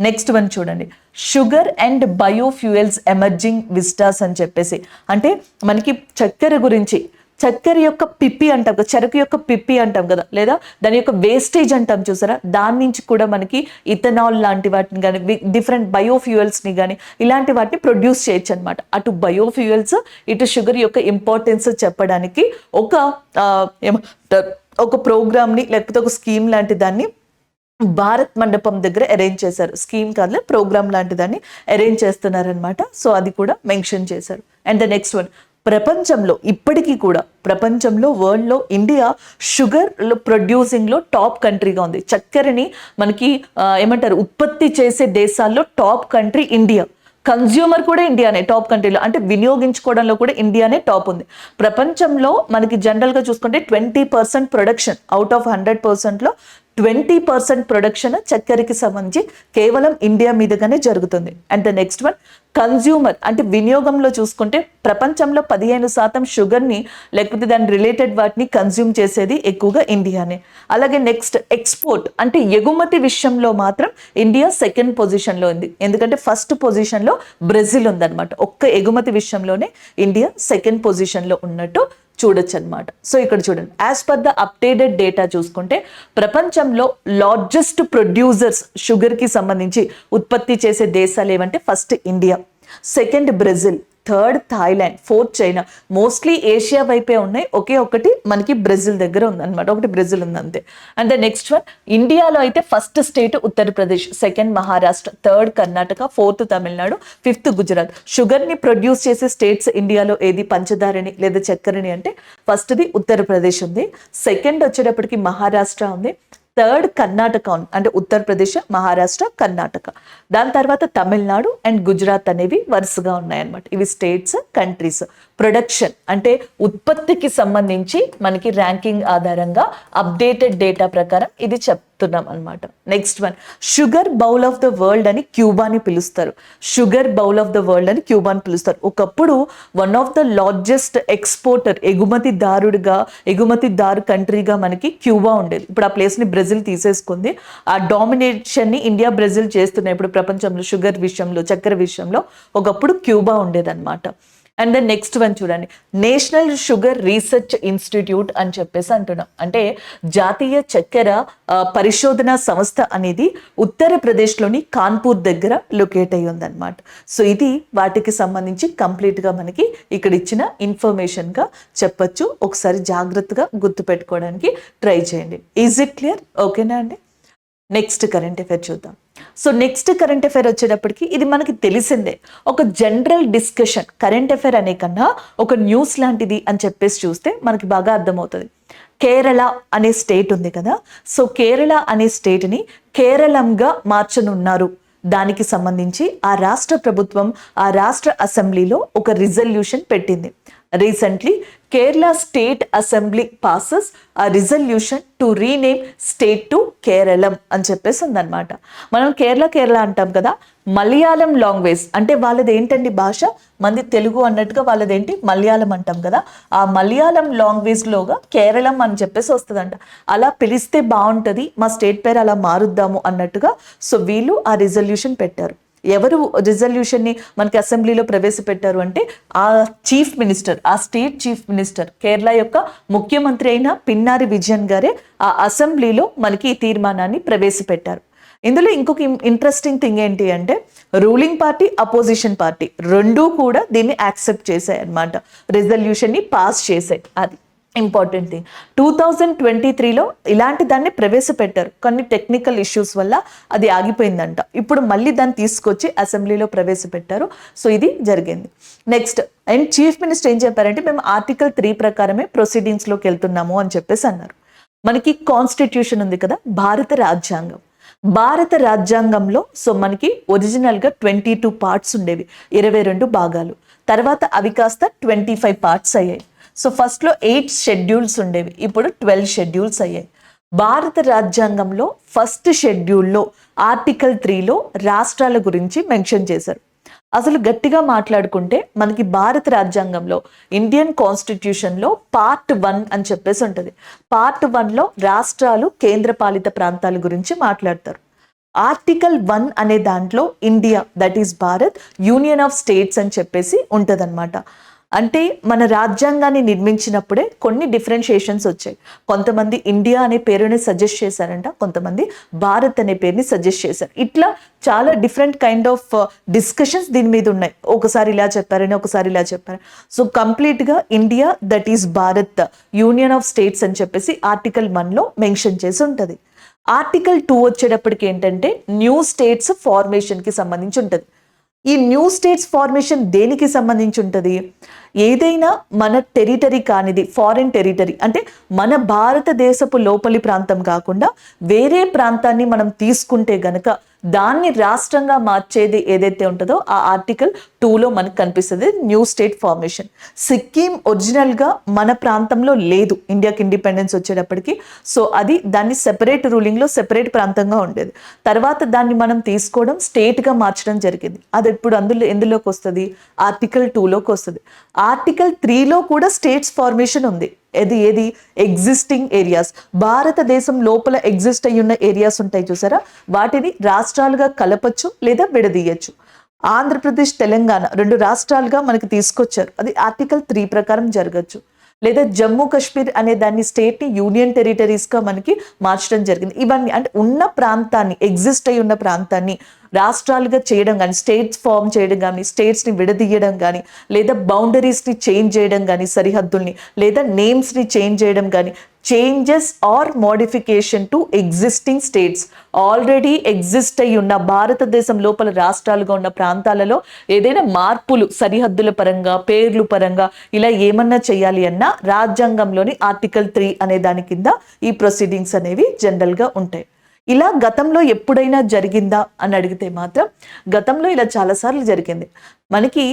నెక్స్ట్ వన్ చూడండి, sugar and biofuels emerging Vistas అని చెప్పేసి, అంటే మనకి చక్కెర గురించి, చక్కెర యొక్క పిప్పి అంటాం కదా, చెరకు యొక్క పిప్పి అంటాం కదా, లేదా దాని యొక్క వేస్టేజ్ అంటాం చూసారా, దాని నుంచి కూడా మనకి ఇథనాల్ లాంటి వాటిని కానీ డిఫరెంట్ బయోఫ్యూయల్స్ని కానీ ఇలాంటి వాటిని ప్రొడ్యూస్ చేయొచ్చు అనమాట. అటు బయోఫ్యూయల్స్, ఇటు షుగర్ యొక్క ఇంపార్టెన్స్ చెప్పడానికి ఒక ప్రోగ్రామ్ని లేకపోతే ఒక స్కీమ్ లాంటి దాన్ని భారత్ మండపం దగ్గర అరేంజ్ చేశారు. స్కీమ్ కాదులే, ప్రోగ్రామ్ లాంటి దాన్ని అరేంజ్ చేస్తున్నారనమాట. సో అది కూడా మెన్షన్ చేశారు. అండ్ ద నెక్స్ట్ వన్, ప్రపంచంలో ఇప్పటికీ కూడా ప్రపంచంలో వరల్డ్లో ఇండియా షుగర్ ప్రొడ్యూసింగ్లో టాప్ కంట్రీగా ఉంది. చక్కెరని మనకి ఏమంటారు, ఉత్పత్తి చేసే దేశాల్లో టాప్ కంట్రీ ఇండియా. కన్జ్యూమర్ కూడా ఇండియానే టాప్ కంట్రీలో, అంటే వినియోగించుకోవడంలో కూడా ఇండియానే టాప్ ఉంది. ప్రపంచంలో మనకి జనరల్గా చూసుకుంటే 20% ప్రొడక్షన్ అవుట్ ఆఫ్ 100%లో 20% ప్రొడక్షన్ చక్కెరకి సంబంధించి కేవలం ఇండియా మీదుగానే జరుగుతుంది. And the next one, consumer అంటే వినియోగంలో చూసుకుంటే ప్రపంచంలో 15% షుగర్ని లేకపోతే దాని రిలేటెడ్ వాటిని కన్జ్యూమ్ చేసేది ఎక్కువగా ఇండియానే. అలాగే నెక్స్ట్ ఎక్స్పోర్ట్ అంటే ఎగుమతి విషయంలో మాత్రం ఇండియా సెకండ్ పొజిషన్లో ఉంది. ఎందుకంటే ఫస్ట్ పొజిషన్లో బ్రెజిల్ ఉందన్నమాట. ఒక్క ఎగుమతి విషయంలోనే ఇండియా సెకండ్ పొజిషన్లో ఉన్నట్టు చూడొచ్చు అనమాట. సో ఇక్కడ చూడండి, as per the updated data చూసుకుంటే ప్రపంచంలో లార్జెస్ట్ ప్రొడ్యూసర్స్ షుగర్కి సంబంధించి ఉత్పత్తి చేసే దేశాలు ఏమంటే first India, second Brazil, third Thailand, fourth China. Mostly Asia వైపే ఉన్నాయి. ఒకే ఒకటి మనకి బ్రెజిల్ దగ్గర ఉందన్నమాట, ఒకటి బ్రెజిల్ ఉంది అంతే. అండ్ ద నెక్స్ట్ వన్, ఇండియాలో అయితే first state Uttar Pradesh, second Maharashtra, third Karnataka, fourth Tamil Nadu, fifth Gujarat. షుగర్ని ప్రొడ్యూస్ చేసే స్టేట్స్ ఇండియాలో ఏది? పంచదారని లేదా చక్కెరని అంటే ఫస్ట్ది ఉత్తరప్రదేశ్ ఉంది, సెకండ్ వచ్చేటప్పటికి మహారాష్ట్ర ఉంది, థర్డ్ కర్ణాటక ఉంది, అంటే ఉత్తరప్రదేశ్, మహారాష్ట్ర, కర్ణాటక. దాని తర్వాత తమిళనాడు అండ్ గుజరాత్ అనేవి వరుసగా ఉన్నాయన్నమాట. ఇవి స్టేట్స్, కంట్రీస్. ప్రొడక్షన్ అంటే ఉత్పత్తికి సంబంధించి మనకి ర్యాంకింగ్ ఆధారంగా అప్డేటెడ్ డేటా ప్రకారం ఇది చెప్తున్నాం అనమాట. Next one, sugar bowl of the world అని క్యూబాని పిలుస్తారు. Sugar bowl of the world అని క్యూబాని పిలుస్తారు. ఒకప్పుడు one of the largest exporter, ఎగుమతిదారు కంట్రీగా మనకి క్యూబా ఉండేది. ఇప్పుడు ఆ ప్లేస్ని బ్రెజిల్ తీసేసుకుంది. ఆ డామినేషన్ని ఇండియా, బ్రెజిల్ చేస్తున్నాయి ఇప్పుడు ప్రపంచంలో షుగర్ విషయంలో, చక్కెర విషయంలో. ఒకప్పుడు క్యూబా ఉండేదన్నమాట. అండ్ దెన్ నెక్స్ట్ వన్ చూడండి, నేషనల్ షుగర్ రీసెర్చ్ ఇన్స్టిట్యూట్ అని చెప్పేసి అంటున్నాం. అంటే జాతీయ చక్కెర పరిశోధన సంస్థ అనేది ఉత్తరప్రదేశ్లోని కాన్పూర్ దగ్గర లొకేట్ అయ్యి ఉందన్నమాట. సో ఇది వాటికి సంబంధించి కంప్లీట్గా మనకి ఇక్కడ ఇచ్చిన ఇన్ఫర్మేషన్గా చెప్పచ్చు. ఒకసారి జాగ్రత్తగా గుర్తుపెట్టుకోవడానికి ట్రై చేయండి. Is it clear? ఓకేనా అండి? నెక్స్ట్ కరెంట్ అఫైర్ చూద్దాం. సో నెక్స్ట్ కరెంట్ అఫైర్ వచ్చేటప్పటికి ఇది మనకి తెలిసిందే, ఒక జనరల్ డిస్కషన్. కరెంట్ అఫైర్ అనే కన్నా ఒక న్యూస్ లాంటిది అని చెప్పేసి చూస్తే మనకి బాగా అర్థమవుతుంది. కేరళ అనే స్టేట్ ఉంది కదా, సో కేరళ అనే స్టేట్ని కేరళంగా మార్చనున్నారు. దానికి సంబంధించి ఆ రాష్ట్ర ప్రభుత్వం, ఆ రాష్ట్ర అసెంబ్లీలో ఒక రిజల్యూషన్ పెట్టింది. Recently Kerala state assembly passes ఆ resolution to rename state to Keralam అని చెప్పేసి ఉందన్నమాట. మనం కేరళ అంటాం కదా, మలయాళం లాంగ్వేజ్ అంటే వాళ్ళది ఏంటండి భాష, మంది తెలుగు అన్నట్టుగా వాళ్ళదేంటి మలయాళం అంటాం కదా, ఆ మలయాళం లాంగ్వేజ్లోగా కేరళం అని చెప్పేసి వస్తుందంట. అలా పిలిస్తే బాగుంటుంది, మా స్టేట్ పేరు అలా మారుద్దాము అన్నట్టుగా. సో వీళ్ళు ఆ రిజల్యూషన్ పెట్టారు. ఎవరు రిజల్యూషన్ని మనకి అసెంబ్లీలో ప్రవేశపెట్టారు అంటే ఆ చీఫ్ మినిస్టర్, ఆ స్టేట్ చీఫ్ మినిస్టర్, కేరళ యొక్క ముఖ్యమంత్రి అయిన పిన్నారి విజయన్ గారే ఆ అసెంబ్లీలో మనకి ఈ తీర్మానాన్ని ప్రవేశపెట్టారు. ఇందులో ఇంకొక ఇంట్రెస్టింగ్ థింగ్ ఏంటి అంటే రూలింగ్ పార్టీ, అపోజిషన్ పార్టీ రెండూ కూడా దీన్ని యాక్సెప్ట్ చేశాయి అన్నమాట, రిజల్యూషన్ని పాస్ చేశాయి. అది ఇంపార్టెంట్ థింగ్. 2023లో ఇలాంటి దాన్ని ప్రవేశపెట్టారు, కొన్ని టెక్నికల్ ఇష్యూస్ వల్ల అది ఆగిపోయిందంట. ఇప్పుడు మళ్ళీ దాన్ని తీసుకొచ్చి అసెంబ్లీలో ప్రవేశపెట్టారు. సో ఇది జరిగింది. నెక్స్ట్ అండ్ చీఫ్ మినిస్టర్ ఏం చెప్పారంటే మేము ఆర్టికల్ 3 ప్రకారమే ప్రొసీడింగ్స్లోకి వెళ్తున్నాము అని చెప్పేసి అన్నారు. మనకి కాన్స్టిట్యూషన్ ఉంది కదా, భారత రాజ్యాంగం. భారత రాజ్యాంగంలో సో మనకి ఒరిజినల్గా 22 పార్ట్స్ ఉండేవి, 22 భాగాలు. తర్వాత అవి కాస్త 25 పార్ట్స్ అయ్యాయి. సో ఫస్ట్లో 8 షెడ్యూల్స్ ఉండేవి, ఇప్పుడు 12 షెడ్యూల్స్ అయ్యాయి. భారత రాజ్యాంగంలో ఫస్ట్ షెడ్యూల్లో ఆర్టికల్ 3లో రాష్ట్రాల గురించి మెన్షన్ చేశారు. అసలు గట్టిగా మాట్లాడుకుంటే మనకి భారత రాజ్యాంగంలో ఇండియన్ కాన్స్టిట్యూషన్లో పార్ట్ 1 అని చెప్పేసి ఉంటుంది. పార్ట్ 1లో రాష్ట్రాలు, కేంద్రపాలిత ప్రాంతాల గురించి మాట్లాడతారు. ఆర్టికల్ 1 అనే దాంట్లో India, that is Bharat, union of states అని చెప్పేసి ఉంటుందన్నమాట. అంటే మన రాజ్యాంగాన్ని నిర్మించినప్పుడే కొన్ని డిఫరెన్షియేషన్స్ వచ్చాయి. కొంతమంది ఇండియా అనే పేరుని సజెస్ట్ చేశారంట, కొంతమంది భారత్ అనే పేరుని సజెస్ట్ చేశారు. ఇట్లా చాలా డిఫరెంట్ కైండ్ ఆఫ్ డిస్కషన్స్ దీని మీద ఉన్నాయి. ఒకసారి ఇలా చెప్పారని, ఒకసారి ఇలా చెప్పారు. సో కంప్లీట్గా India, that is Bharat, union of states అని చెప్పేసి ఆర్టికల్ 1లో మెన్షన్ చేసి ఉంటుంది. ఆర్టికల్ 2 వచ్చేటప్పటికి ఏంటంటే న్యూ స్టేట్స్ ఫార్మేషన్కి సంబంధించి ఉంటుంది. ఈ న్యూ స్టేట్స్ ఫార్మేషన్ దేనికి సంబంధించి ఉంటుంది? ఏదైనా మన టెరిటరీ కానిది, ఫారిన్ టెరిటరీ అంటే మన భారతదేశపు లోపలి ప్రాంతం కాకుండా వేరే ప్రాంతాన్ని మనం తీసుకుంటే గనక దాన్ని రాష్ట్రంగా మార్చేది ఏదైతే ఉంటుందో ఆ ఆర్టికల్ 2లో మనకు కనిపిస్తుంది న్యూ స్టేట్ ఫార్మేషన్. సిక్కిం ఒరిజినల్గా మన ప్రాంతంలో లేదు ఇండియాకి ఇండిపెండెన్స్ వచ్చేటప్పటికి. సో అది దాన్ని సెపరేట్ రూలింగ్లో సెపరేట్ ప్రాంతంగా ఉండేది. తర్వాత దాన్ని మనం తీసుకోవడం స్టేట్గా మార్చడం జరిగింది. అది ఇప్పుడు ఎందులోకి వస్తుంది? ఆర్టికల్ 2లోకి వస్తుంది. ఆర్టికల్ 3లో కూడా స్టేట్స్ ఫార్మేషన్ ఉంది. ఏది ఎగ్జిస్టింగ్ ఏరియాస్, భారతదేశం లోపల ఎగ్జిస్ట్ అయ్యి ఉన్న ఏరియాస్ ఉంటాయి చూసారా, వాటిని రాష్ట్రాలుగా కలపచ్చు లేదా విడదీయచ్చు. ఆంధ్రప్రదేశ్, తెలంగాణ 2 రాష్ట్రాలుగా మనకి తీసుకొచ్చారు, అది ఆర్టికల్ 3 ప్రకారం జరగచ్చు. లేదా జమ్మూ కాశ్మీర్ అనే దాన్ని స్టేట్ని యూనియన్ టెరిటరీస్గా మనకి మార్చడం జరిగింది. ఇవన్నీ అంటే ఉన్న ప్రాంతాన్ని, ఎగ్జిస్ట్ అయి ఉన్న ప్రాంతాన్ని రాష్ట్రాలుగా చేయడం కానీ, స్టేట్స్ ఫామ్ చేయడం కానీ, స్టేట్స్ని విడదీయడం కానీ, లేదా బౌండరీస్ని చేంజ్ చేయడం కానీ, సరిహద్దుల్ని లేదా నేమ్స్ని చేంజ్ చేయడం కానీ, changes or modification to existing states, already exist అయి ఉన్న భారతదేశం లోపల రాష్ట్రాలుగా ఉన్న ప్రాంతాలలో ఏదైనా మార్పులు సరిహద్దుల పరంగా, పేర్లు పరంగా ఇలా ఏమన్నా చేయాలి అన్నా రాజ్యాంగంలోని ఆర్టికల్ 3 అనే దాని కింద ఈ ప్రొసీడింగ్స్ అనేవి జనరల్గా ఉంటాయి. ఇలా గతంలో ఎప్పుడైనా జరిగిందా అని అడిగితే మాత్రం గతంలో ఇలా చాలాసార్లు జరిగింది. మనకి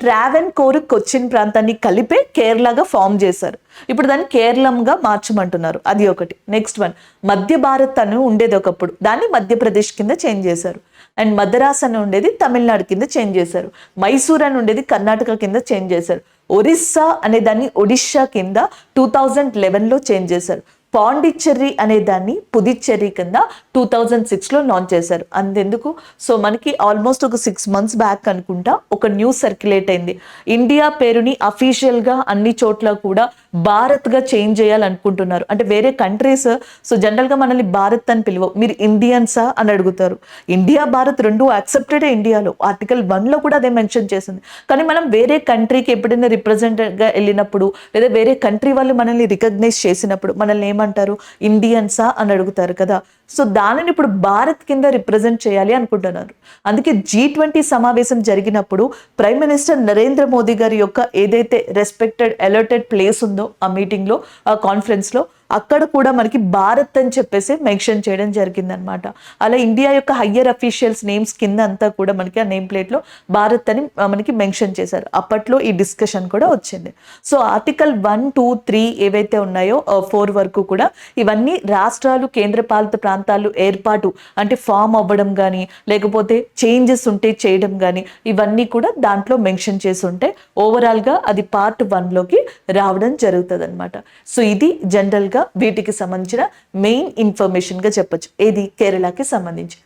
ట్రావెన్కోర్, కొచ్చిన్ ప్రాంతాన్ని కలిపే కేరళగా ఫామ్ చేశారు. ఇప్పుడు దాన్ని కేరళంగా మార్చమంటున్నారు. అది ఒకటి. నెక్స్ట్ వన్, మధ్య భారత్ అని ఉండేది ఒకప్పుడు, దాన్ని మధ్యప్రదేశ్ కింద చేంజ్ చేశారు. అండ్ మద్రాస్ అని ఉండేది తమిళనాడు కింద చేంజ్ చేశారు. మైసూర్ అని ఉండేది కర్ణాటక కింద చేంజ్ చేశారు. ఒరిస్సా అనే దాన్ని ఒడిషా కింద 2011లో చేంజ్ చేశారు. పాండిచ్చెర్రి అనే దాన్ని పుదుచ్చెర్రి కింద 2006లో లాంచ్ చేశారు. అంతెందుకు, సో మనకి ఆల్మోస్ట్ ఒక 6 months బ్యాక్ అనుకుంటా ఒక న్యూస్ సర్క్యులేట్ అయింది. ఇండియా పేరుని అఫీషియల్గా అన్ని చోట్ల కూడా భారత్గా చేంజ్ చేయాలనుకుంటున్నారు. అంటే వేరే కంట్రీస్ సో జనరల్గా మనల్ని భారత్ అని పిలువ, మీరు ఇండియన్సా అని అడుగుతారు. ఇండియా, భారత్ రెండు యాక్సెప్టెడే ఇండియాలో, ఆర్టికల్ 1లో కూడా అదే మెన్షన్ చేసింది. కానీ మనం వేరే కంట్రీకి ఎప్పుడైనా రిప్రజెంటేటివ్గా వెళ్ళినప్పుడు లేదా వేరే కంట్రీ వాళ్ళు మనల్ని రికగ్నైజ్ చేసినప్పుడు మనల్ని ఏమంటారు? ఇండియన్సా అని అడుగుతారు కదా. సో దానిని ఇప్పుడు భారత్ కింద రిప్రజెంట్ చేయాలి అనుకుంటున్నారు. అందుకే G20 సమావేశం జరిగినప్పుడు ప్రైమ్ మినిస్టర్ నరేంద్ర మోదీ గారి యొక్క ఏదైతే రెస్పెక్టెడ్ అలర్టెడ్ ప్లేస్ ఉందో ఆ మీటింగ్లో, ఆ కాన్ఫరెన్స్లో, అక్కడ కూడా మనకి భారత్ అని చెప్పేసి మెన్షన్ చేయడం జరిగిందనమాట. అలా ఇండియా యొక్క హయ్యర్ అఫీషియల్స్ నేమ్స్ కింద అంతా కూడా మనకి ఆ నేమ్ ప్లేట్లో భారత్ అని మనకి మెన్షన్ చేశారు. అప్పట్లో ఈ డిస్కషన్ కూడా వచ్చింది. సో ఆర్టికల్ 1, 2, 3 ఏవైతే ఉన్నాయో 4 వరకు కూడా ఇవన్నీ రాష్ట్రాలు, కేంద్రపాలిత ప్రాంతాలు ఏర్పాటు అంటే ఫామ్ అవ్వడం కానీ, లేకపోతే చేంజెస్ ఉంటే చేయడం కానీ, ఇవన్నీ కూడా దాంట్లో మెన్షన్ చేసి ఉంటే ఓవరాల్గా అది పార్ట్ 1లోకి రావడం జరుగుతుంది అనమాట. సో ఇది జనరల్గా వీటికి సంబంధించిన మెయిన్ ఇన్ఫర్మేషన్ గా చెప్పొచ్చు, ఏది కేరళకి సంబంధించి.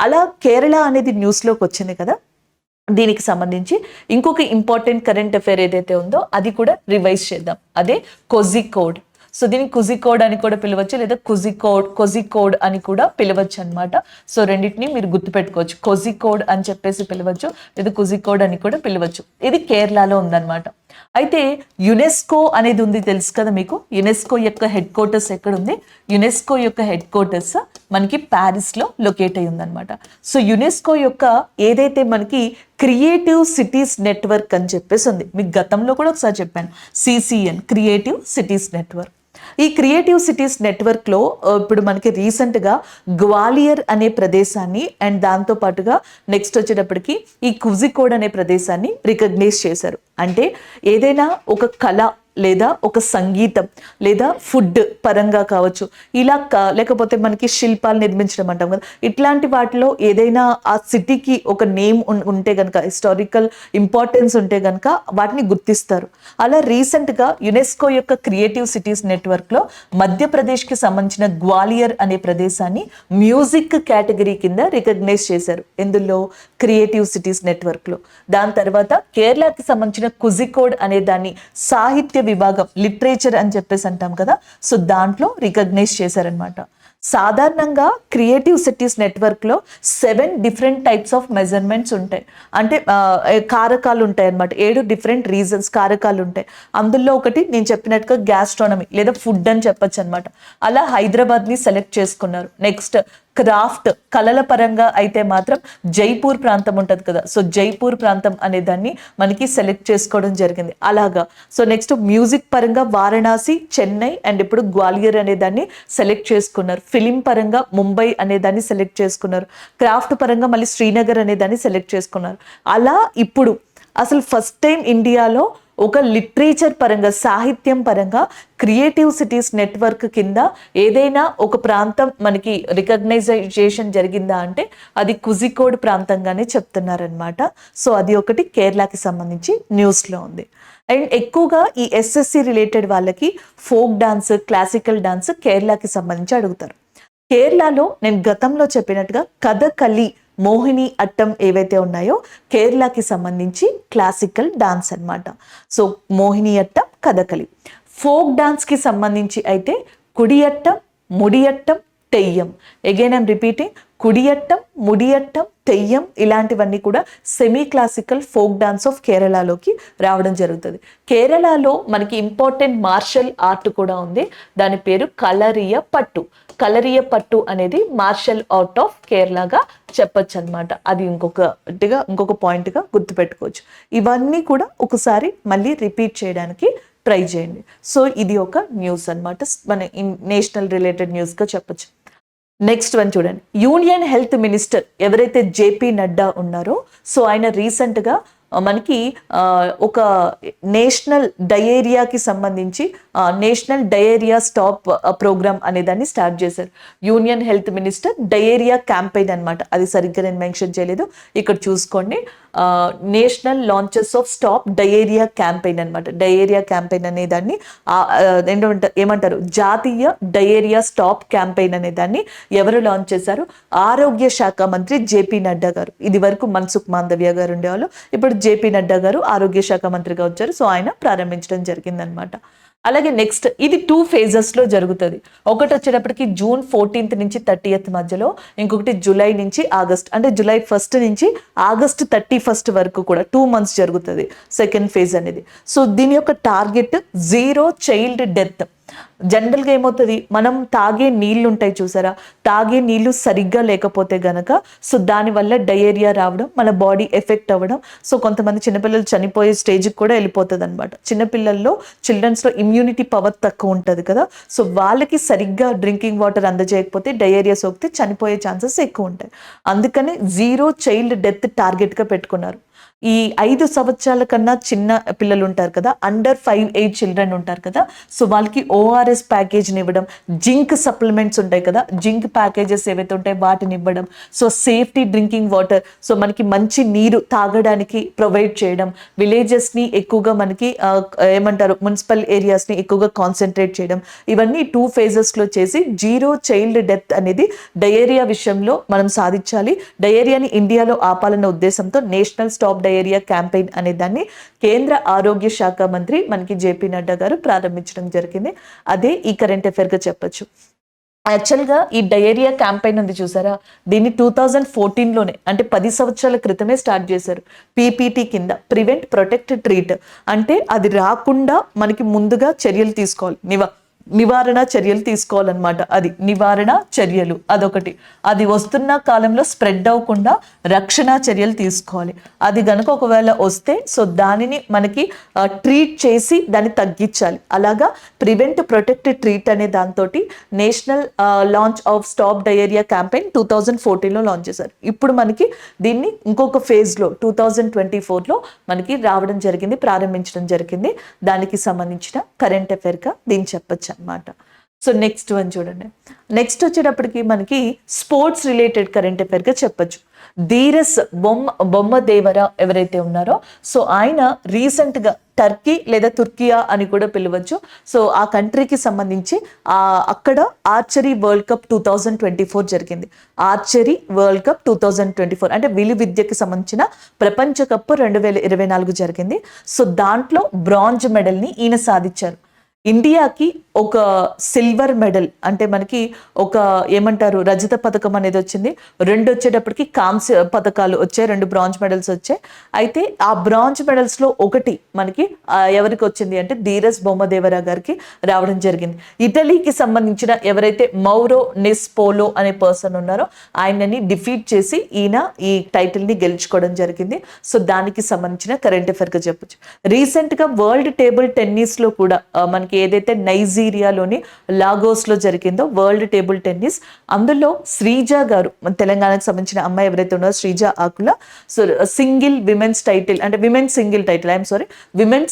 అలా కేరళ అనేది న్యూస్లోకి వచ్చింది కదా, దీనికి సంబంధించి ఇంకొక ఇంపార్టెంట్ కరెంట్ అఫైర్ ఏదైతే ఉందో అది కూడా రివైజ్ చేద్దాం. అదే కోజికోడ్. సో దీన్ని కుజికోడ్ అని కూడా పిలవచ్చు, లేదా కోజికోడ్ అని కూడా పిలవచ్చు అనమాట. సో రెండింటిని మీరు గుర్తుపెట్టుకోవచ్చు. కోజికోడ్ అని చెప్పేసి పిలవచ్చు, లేదా కుజికోడ్ అని కూడా పిలవచ్చు. ఇది కేరళలో ఉందన్నమాట. అయితే యునెస్కో అనేది ఉంది, తెలుసు కదా మీకు. యునెస్కో యొక్క హెడ్ క్వార్టర్స్ ఎక్కడ ఉంది? యునెస్కో యొక్క హెడ్ క్వార్టర్స్ మనకి ప్యారిస్లో లొకేట్ అయి ఉందన్నమాట. సో యునెస్కో యొక్క ఏదైతే మనకి క్రియేటివ్ సిటీస్ నెట్వర్క్ అని చెప్పేసి ఉంది, మీకు గతంలో కూడా ఒకసారి చెప్పాను, CCN, క్రియేటివ్ సిటీస్ నెట్వర్క్. ఈ క్రియేటివ్ సిటీస్ నెట్వర్క్లో ఇప్పుడు మనకి రీసెంట్గా గ్వాలియర్ అనే ప్రదేశాన్ని అండ్ దాంతో పాటుగా నెక్స్ట్ వచ్చేటప్పటికి ఈ కుజికోడ్ అనే ప్రదేశాన్ని రికగ్నైజ్ చేశారు. అంటే ఏదైనా ఒక కళ లేదా ఒక సంగీతం లేదా ఫుడ్ పరంగా కావచ్చు, ఇలా లేకపోతే మనకి శిల్పాలు నిర్మించడం అంటాం కదా, ఇట్లాంటి వాటిలో ఏదైనా ఆ సిటీకి ఒక నేమ్ ఉంటే కనుక, హిస్టారికల్ ఇంపార్టెన్స్ ఉంటే కనుక వాటిని గుర్తిస్తారు. అలా రీసెంట్గా యునెస్కో యొక్క క్రియేటివ్ సిటీస్ నెట్వర్క్లో మధ్యప్రదేశ్కి సంబంధించిన గ్వాలియర్ అనే ప్రదేశాన్ని మ్యూజిక్ కేటగిరీ కింద రికగ్నైజ్ చేశారు. ఎందులో? క్రియేటివ్ సిటీస్ నెట్వర్క్లో. దాని తర్వాత కేరళకి సంబంధించిన కుజికోడ్ అనే దాన్ని సాహిత్య విభాగం, లిటరేచర్ అని చెప్పేసి అంటాం కదా, సో దాంట్లో రికగ్నైజ్ చేశారనమాట. సాధారణంగా క్రియేటివ్ సిటీస్ నెట్వర్క్లో 7 డిఫరెంట్ టైప్స్ ఆఫ్ మెజర్మెంట్స్ ఉంటాయి. అంటే కారకాలు ఉంటాయి అనమాట. 7 డిఫరెంట్ రీజన్స్, కారకాలు ఉంటాయి. అందులో ఒకటి నేను చెప్పినట్టుగా గ్యాస్ట్రానమీ లేదా ఫుడ్ అని చెప్పొచ్చు అనమాట. అలా హైదరాబాద్ని సెలెక్ట్ చేసుకున్నారు. నెక్స్ట్ క్రాఫ్ట్, కళల పరంగా అయితే మాత్రం జైపూర్ ప్రాంతం ఉంటుంది కదా, సో జైపూర్ ప్రాంతం అనే దాన్ని మనకి సెలెక్ట్ చేసుకోవడం జరిగింది. అలాగా. సో నెక్స్ట్ మ్యూజిక్ పరంగా వారణాసి, చెన్నై అండ్ ఇప్పుడు గ్వాలియర్ అనే దాన్ని సెలెక్ట్ చేసుకున్నారు. ఫిలిం పరంగా ముంబై అనే దాన్ని సెలెక్ట్ చేసుకున్నారు. క్రాఫ్ట్ పరంగా మళ్ళీ శ్రీనగర్ అనే దాన్ని సెలెక్ట్ చేసుకున్నారు. అలా ఇప్పుడు అసలు ఫస్ట్ టైం ఇండియాలో ఒక లిటరేచర్ పరంగా, సాహిత్యం పరంగా క్రియేటివ్ సిటీస్ నెట్వర్క్ కింద ఏదైనా ఒక ప్రాంతం మనకి రికగ్నైజేషన్ జరిగిందా అంటే అది కుజికోడ్ ప్రాంతంగానే చెప్తున్నారనమాట. సో అది ఒకటి కేరళకి సంబంధించి న్యూస్లో ఉంది. అండ్ ఎక్కువగా ఈ SSC రిలేటెడ్ వాళ్ళకి ఫోక్ డాన్స్, క్లాసికల్ డాన్స్ కేరళకి సంబంధించి అడుగుతారు. కేరళలో నేను గతంలో చెప్పినట్టుగా కథకళి, మోహిని అట్టం ఏవైతే ఉన్నాయో కేరళకి సంబంధించి క్లాసికల్ డాన్స్ అన్నమాట. So Mohiniyattam, Kathakali. Folk డాన్స్కి సంబంధించి అయితే Kudiyattam, Mudiyattam, Theyyam. Again I'm repeating, Kudiyattam, Mudiyattam, Theyyam ఇలాంటివన్నీ కూడా semi classical folk dance of కేరళలోకి రావడం జరుగుతుంది. కేరళలో మనకి ఇంపార్టెంట్ మార్షల్ ఆర్ట్ కూడా ఉంది. దాని పేరు కలరియ పట్టు. కలరియ పట్టు అనేది మార్షల్ ఆర్ట్ ఆఫ్ కేరళగా చెప్పొచ్చు అనమాట. అది ఇంకొక పాయింట్గా గుర్తుపెట్టుకోవచ్చు. ఇవన్నీ కూడా ఒకసారి మళ్ళీ రిపీట్ చేయడానికి ట్రై చేయండి. సో ఇది ఒక న్యూస్ అనమాట, మన నేషనల్ రిలేటెడ్ న్యూస్గా చెప్పొచ్చు. నెక్స్ట్ వన్ చూడండి. యూనియన్ హెల్త్ మినిస్టర్ ఎవరైతే JP నడ్డా ఉన్నారో, సో ఆయన రీసెంట్గా మనకి ఒక నేషనల్ డయేరియాకి సంబంధించి నేషనల్ డయేరియా స్టాప్ ప్రోగ్రామ్ అనే దాన్ని స్టార్ట్ చేశారు. Union health minister diarrhoea campaign అనమాట. అది సరిగ్గా నేను మెన్షన్ చేయలేదు, ఇక్కడ చూసుకోండి. National launches of stop diarrhoea campaign అనమాట. డయేరియా క్యాంపెయిన్ అనే దాన్ని ఏమంటారు, జాతీయ డయేరియా స్టాప్ క్యాంపెయిన్ అనే దాన్ని ఎవరు లాంచ్ చేశారు? ఆరోగ్య శాఖ మంత్రి JP నడ్డా గారు. ఇది వరకు మన్సుఖ్ మాండవ్య గారు ఉండేవాళ్ళు, ఇప్పుడు JP నడ్డా గారు ఆరోగ్య శాఖ మంత్రిగా వచ్చారు. సో ఆయన ప్రారంభించడం జరిగిందనమాట. అలాగే నెక్స్ట్ ఇది 2 phases జరుగుతుంది. ఒకటి వచ్చేటప్పటికి June 14th నుంచి 30th మధ్యలో, ఇంకొకటి జూలై నుంచి ఆగస్ట్, అంటే జూలై 1st నుంచి ఆగస్ట్ 31st వరకు కూడా 2 months జరుగుతుంది సెకండ్ ఫేజ్ అనేది. సో దీని యొక్క టార్గెట్ 0 చైల్డ్ డెత్. జనరల్గా ఏమవుతుంది, మనం తాగే నీళ్లు ఉంటాయి చూసారా, తాగే నీళ్లు సరిగ్గా లేకపోతే గనక సో దానివల్ల డయేరియా రావడం, మన బాడీ ఎఫెక్ట్ అవ్వడం, సో కొంతమంది చిన్నపిల్లలు చనిపోయే స్టేజ్కి కూడా వెళ్ళిపోతుంది అనమాట. చిన్నపిల్లల్లో చిల్డ్రన్స్లో ఇమ్యూనిటీ పవర్ తక్కువ ఉంటుంది కదా, సో వాళ్ళకి సరిగ్గా డ్రింకింగ్ వాటర్ అందజేయకపోతే డయేరియా సోకితే చనిపోయే ఛాన్సెస్ ఎక్కువ ఉంటాయి. అందుకని 0 చైల్డ్ డెత్ టార్గెట్గా పెట్టుకున్నారు. ఈ 5 సంవత్సరాల కన్నా చిన్న పిల్లలు ఉంటారు కదా, అండర్ 5 age చిల్డ్రన్ ఉంటారు కదా, సో వాళ్ళకి ORS ప్యాకేజ్ని ఇవ్వడం, జింక్ సప్లిమెంట్స్ ఉంటాయి కదా, జింక్ ప్యాకేజెస్ ఏవైతే ఉంటాయో వాటిని ఇవ్వడం, so safety drinking water, so మనకి మంచి నీరు తాగడానికి ప్రొవైడ్ చేయడం, విలేజెస్ని ఎక్కువగా మనకి ఏమంటారు మున్సిపల్ ఏరియాస్ని ఎక్కువగా కాన్సన్ట్రేట్ చేయడం, ఇవన్నీ 2 phases చేసి 0 చైల్డ్ డెత్ అనేది డయేరియా విషయంలో మనం సాధించాలి. డయేరియాని ఇండియాలో ఆపాలన్న ఉద్దేశంతో నేషనల్ స్టాప్ డయేరియా క్యాంపెయిన్ అనే దాన్ని కేంద్ర ఆరోగ్య శాఖ మంత్రి మనకి జేపీ నడ్డా గారు ప్రారంభించడం జరిగింది. అదే ఈ కరెంట్ అఫైర్గా చెప్పొచ్చు. యాక్చువల్గా ఈ డయేరియా క్యాంపెయిన్ ఉంది చూసారా, దీన్ని 2014లోనే అంటే 10 సంవత్సరాల క్రితమే స్టార్ట్ చేశారు. PPT కింద ప్రివెంట్ ప్రొటెక్ట్ ట్రీట్, అంటే అది రాకుండా మనకి ముందుగా చర్యలు తీసుకోవాలి, నివారణ చర్యలు తీసుకోవాలన్నమాట. అది నివారణ చర్యలు అదొకటి, అది వస్తున్న కాలంలో స్ప్రెడ్ అవ్వకుండా రక్షణ చర్యలు తీసుకోవాలి. అది గనుక ఒకవేళ వస్తే సో దానిని మనకి ట్రీట్ చేసి దాన్ని తగ్గించాలి. అలాగా ప్రివెంట్ ప్రొటెక్ట్ ట్రీట్ అనే దాంతో national launch of stop diarrhoea campaign 2014లో లాంచ్ చేశారు. ఇప్పుడు మనకి దీన్ని ఇంకొక ఫేజ్లో 2024లో మనకి రావడం జరిగింది, ప్రారంభించడం జరిగింది. దానికి సంబంధించిన కరెంట్ అఫైర్గా దీన్ని చెప్పచ్చు అన్నమాట. సో నెక్స్ట్ వన్ చూడండి, నెక్స్ట్ వచ్చేటప్పటికి మనకి స్పోర్ట్స్ రిలేటెడ్ కరెంట్ అఫైర్గా చెప్పచ్చు. ధీరస్ బొమ్మదేవర ఎవరైతే ఉన్నారో సో ఆయన రీసెంట్గా టర్కీ లేదా తుర్కియా అని కూడా పిలవచ్చు, సో ఆ కంట్రీకి సంబంధించి అక్కడ ఆర్చరీ వరల్డ్ కప్ 2024 జరిగింది. ఆర్చరీ వరల్డ్ కప్ 2024 అంటే విలువిద్యకి సంబంధించిన ప్రపంచ కప్ 2024 జరిగింది. సో దాంట్లో బ్రాంజ్ మెడల్ని ఈయన సాధించారు. ఇండియాకి ఒక సిల్వర్ మెడల్ అంటే మనకి ఒక ఏమంటారు రజత పథకం అనేది వచ్చింది, 2 వచ్చేటప్పటికి కాంస్య పథకాలు వచ్చాయి, 2 బ్రాంజ్ మెడల్స్ వచ్చాయి. అయితే ఆ బ్రాంజ్ మెడల్స్లో ఒకటి మనకి ఎవరికి వచ్చింది అంటే ధీరస్ బొమ్మదేవరా గారికి రావడం జరిగింది. ఇటలీకి సంబంధించిన ఎవరైతే మౌరో నెస్పోలో అనే పర్సన్ ఉన్నారో ఆయనని డిఫీట్ చేసి ఈయన ఈ టైటిల్ని గెలుచుకోవడం జరిగింది. సో దానికి సంబంధించిన కరెంట్ అఫైర్గా చెప్పొచ్చు. రీసెంట్గా వరల్డ్ టేబుల్ టెన్నిస్లో కూడా మనకి ఏదైతే నైజీరియాలోని లాగోస్లో జరిగిందో వరల్డ్ టేబుల్ టెన్నిస్, అందులో శ్రీజ గారు మన తెలంగాణకు సంబంధించిన అమ్మాయి ఎవరైతే ఉన్నారో శ్రీజ ఆకుల, సో సింగిల్ విమెన్స్ టైటిల్ అంటే విమెన్స్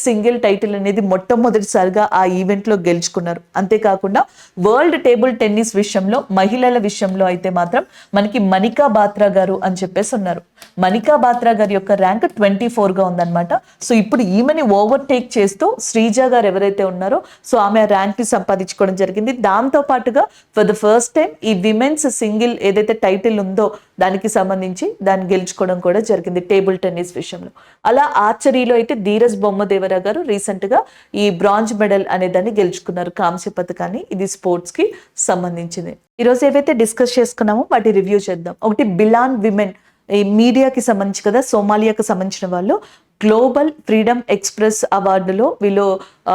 సింగిల్ టైటిల్ అనేది మొట్టమొదటిసారిగా ఆ ఈవెంట్లో గెలుచుకున్నారు. అంతేకాకుండా వరల్డ్ టేబుల్ టెన్నిస్ విషయంలో మహిళల విషయంలో అయితే మాత్రం మనకి మనికా బాత్రా గారు అని చెప్పేసి ఉన్నారు. మనికా బాత్రా గారి యొక్క ర్యాంక్ 24గా ఉందన్నమాట. సో ఇప్పుడు ఈమెని ఓవర్టేక్ చేస్తూ శ్రీజ గారు ఎవరైతే ఉన్నారో సో ఆమె ర్యాంక్ ని సంపాదించుకోవడం జరిగింది. దాంతో పాటుగా ఫర్ ద ఫస్ట్ టైం ఈ విమెన్స్ సింగిల్ ఏదైతే టైటిల్ ఉందో దానికి సంబంధించి దాన్ని గెలుచుకోవడం కూడా జరిగింది టేబుల్ టెన్నిస్ విషయంలో. అలా ఆర్చరీలో అయితే ధీరస్ బొమ్మదేవరా గారు రీసెంట్ గా ఈ బ్రాంజ్ మెడల్ అనే దాన్ని గెలుచుకున్నారు, కాంస్య పథకాన్ని. ఇది స్పోర్ట్స్ కి సంబంధించింది. ఈరోజు ఏవైతే డిస్కస్ చేసుకున్నామో వాటి రివ్యూ చేద్దాం. ఒకటి బిలాన్ విమెన్, ఈ మీడియాకి సంబంధించి కదా, సోమాలియాకి సంబంధించిన వాళ్ళు గ్లోబల్ ఫ్రీడమ్ ఎక్స్ప్రెస్ అవార్డులో వీళ్ళు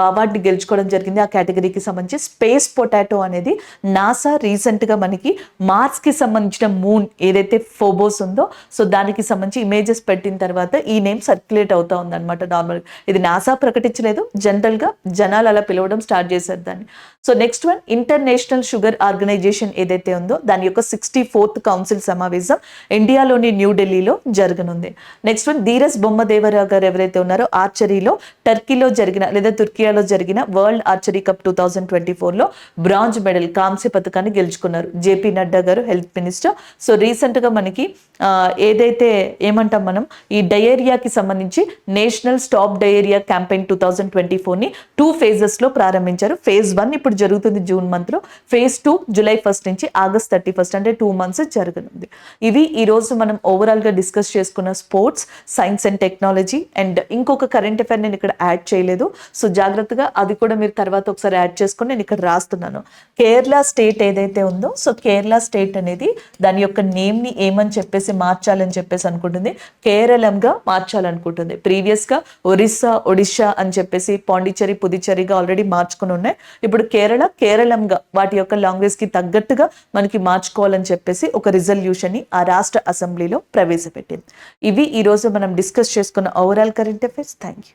అవార్డు గెలుచుకోవడం జరిగింది. ఆ కేటగిరీకి సంబంధించి స్పేస్ పొటాటో అనేది నాసా రీసెంట్గా మనకి మార్స్కి సంబంధించిన మూన్ ఏదైతే ఫోబోస్ ఉందో సో దానికి సంబంధించి ఇమేజెస్ పెట్టిన తర్వాత ఈ నేమ్ సర్క్యులేట్ అవుతా ఉందన్నమాట. నార్మల్గా ఇది నాసా ప్రకటించలేదు, జనరల్గా జనాలు అలా పిలవడం స్టార్ట్ చేశారు దాన్ని. So next one, international sugar organisation ఏదైతే ఉందో దాని యొక్క 64th కౌన్సిల్ సమావేశం ఇండియాలోని న్యూఢిల్లీలో జరగనుంది. నెక్స్ట్ వన్, ధీరస్ బొమ్మదేవరా గారు ఎవరైతే ఉన్నారో ఆర్చరీలో టర్కీలో జరిగిన లేదా తుర్కియాలో జరిగిన వరల్డ్ ఆర్చరీ కప్ 2024లో బ్రాంజ్ మెడల్ కాంస్య పథకాన్ని గెలుచుకున్నారు. జేపీ నడ్డా గారు హెల్త్ మినిస్టర్. సో రీసెంట్గా మనకి ఏదైతే ఏమంటాం మనం ఈ డయేరియాకి సంబంధించి నేషనల్ స్టాప్ డయేరియా క్యాంపెయిన్ 2024ని 2 phases ప్రారంభించారు. ఫేజ్ 1 ఇప్పుడు జరుగుతుంది జూన్ మంత్లో, ఫేజ్ 2 జూలై 1 నుంచి ఆగస్ట్ 31 అంటే 2 months జరగనుంది. ఇవి ఈరోజు మనం ఓవరాల్గా డిస్కస్ చేసుకున్న sports, science and technology. And ఇంకొక కరెంట్ అఫైర్ నేను ఇక్కడ యాడ్ చేయలేదు, సో జాగ్రత్త జాగ్రత్తగా అది కూడా మీరు తర్వాత ఒకసారి యాడ్ చేసుకొని నేను ఇక్కడ రాస్తున్నాను. కేరళ స్టేట్ ఏదైతే ఉందో, సో కేరళ స్టేట్ అనేది దాని యొక్క నేమ్ని ఏమని చెప్పేసి మార్చాలని చెప్పేసి అనుకుంటుంది, కేరళంగా మార్చాలనుకుంటుంది. ప్రీవియస్గా ఒడిశా అని చెప్పేసి పాండిచ్చేరి పుదుచ్చేరిగా ఆల్రెడీ మార్చుకుని ఉన్నాయి. ఇప్పుడు కేరళంగా వాటి యొక్క లాంగ్వేజ్కి తగ్గట్టుగా మనకి మార్చుకోవాలని చెప్పేసి ఒక రిజల్యూషన్ని ఆ రాష్ట్ర అసెంబ్లీలో ప్రవేశపెట్టింది. ఇవి ఈరోజు మనం డిస్కస్ చేసుకున్న overall current affairs. Thank you.